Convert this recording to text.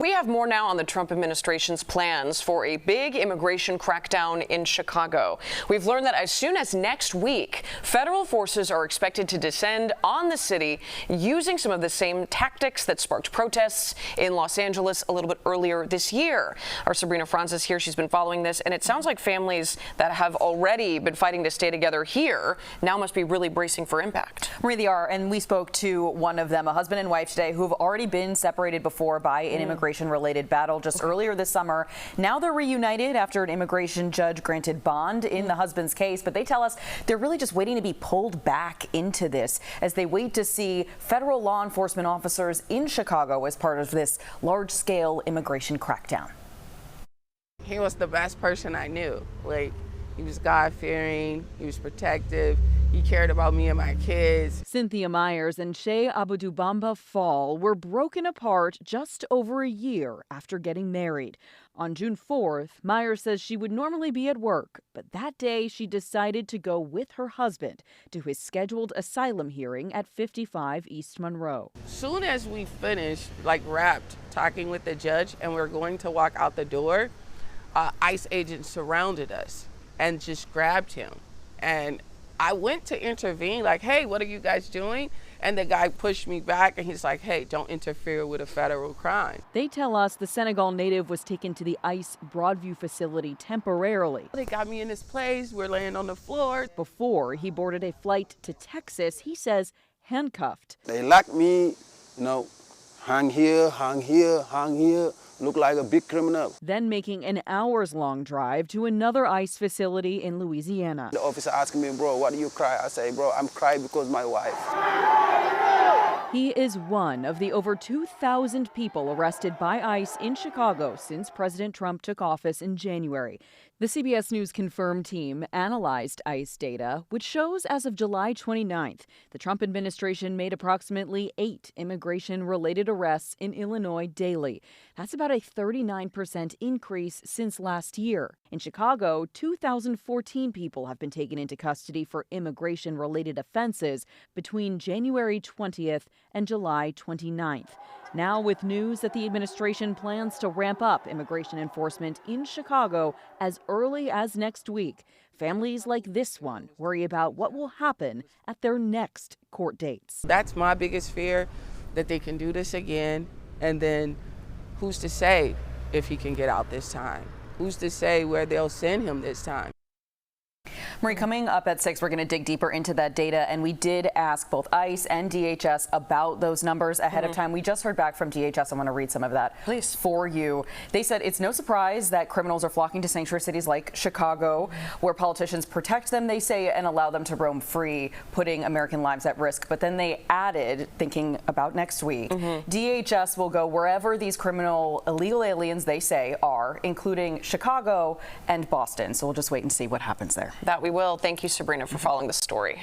We have more now on the Trump administration's plans for a big immigration crackdown in Chicago. We've learned that as soon as next week, federal forces are expected to descend on the city using some of the same tactics that sparked protests in Los Angeles a little bit earlier this year. Our Sabrina Franz is here. She's been following this, and it sounds like families that have already been fighting to stay together here now must be really bracing for impact. Marie, they are, and we spoke to one of them, a husband and wife today, who have already been separated before by an immigration-related battle just earlier this summer. Now they're reunited after an immigration judge granted bond in the husband's case, but they tell us they're really just waiting to be pulled back into this as they wait to see federal law enforcement officers in Chicago as part of this large-scale immigration crackdown. He was the best person I knew. Like, he was God-fearing, he was protective, he cared about me and my kids. Cynthia Myers and Shea Abudubamba Fall were broken apart just over a year after getting married. On June 4th, Myers says she would normally be at work, but that day she decided to go with her husband to his scheduled asylum hearing at 55 East Monroe. Soon as we finished, wrapped, talking with the judge, and we were going to walk out the door, ICE agents surrounded us and just grabbed him. And I went to intervene, like, hey, what are you guys doing? And the guy pushed me back, and he's like, hey, don't interfere with a federal crime. They tell us the Senegal native was taken to the ICE Broadview facility temporarily. They got me in this place, we're laying on the floor. Before he boarded a flight to Texas, he says handcuffed. They locked me, hang here, look like a big criminal. Then making an hours-long drive to another ICE facility in Louisiana. The officer asked me, bro, why do you cry? I say, bro, I'm crying because my wife. He is one of the over 2,000 people arrested by ICE in Chicago since President Trump took office in January. The CBS News Confirmed team analyzed ICE data, which shows as of July 29th, the Trump administration made approximately 8 immigration-related arrests in Illinois daily. That's about a 39% increase since last year. In Chicago, 2,014 people have been taken into custody for immigration-related offenses between January 20th and July 29th. Now with news that the administration plans to ramp up immigration enforcement in Chicago as early as next week, families like this one worry about what will happen at their next court dates. That's my biggest fear, that they can do this again, and then who's to say if he can get out this time? Who's to say where they'll send him this time? Marie, coming up at 6, we're going to dig deeper into that data, and we did ask both ICE and DHS about those numbers ahead of time. We just heard back from DHS. I want to read some of that for you. They said it's no surprise that criminals are flocking to sanctuary cities like Chicago, where politicians protect them, they say, and allow them to roam free, putting American lives at risk. But then they added, thinking about next week, DHS will go wherever these criminal illegal aliens, they say, are, including Chicago and Boston. So we'll just wait and see what happens there. That we will. Thank you, Sabrina, for following the story.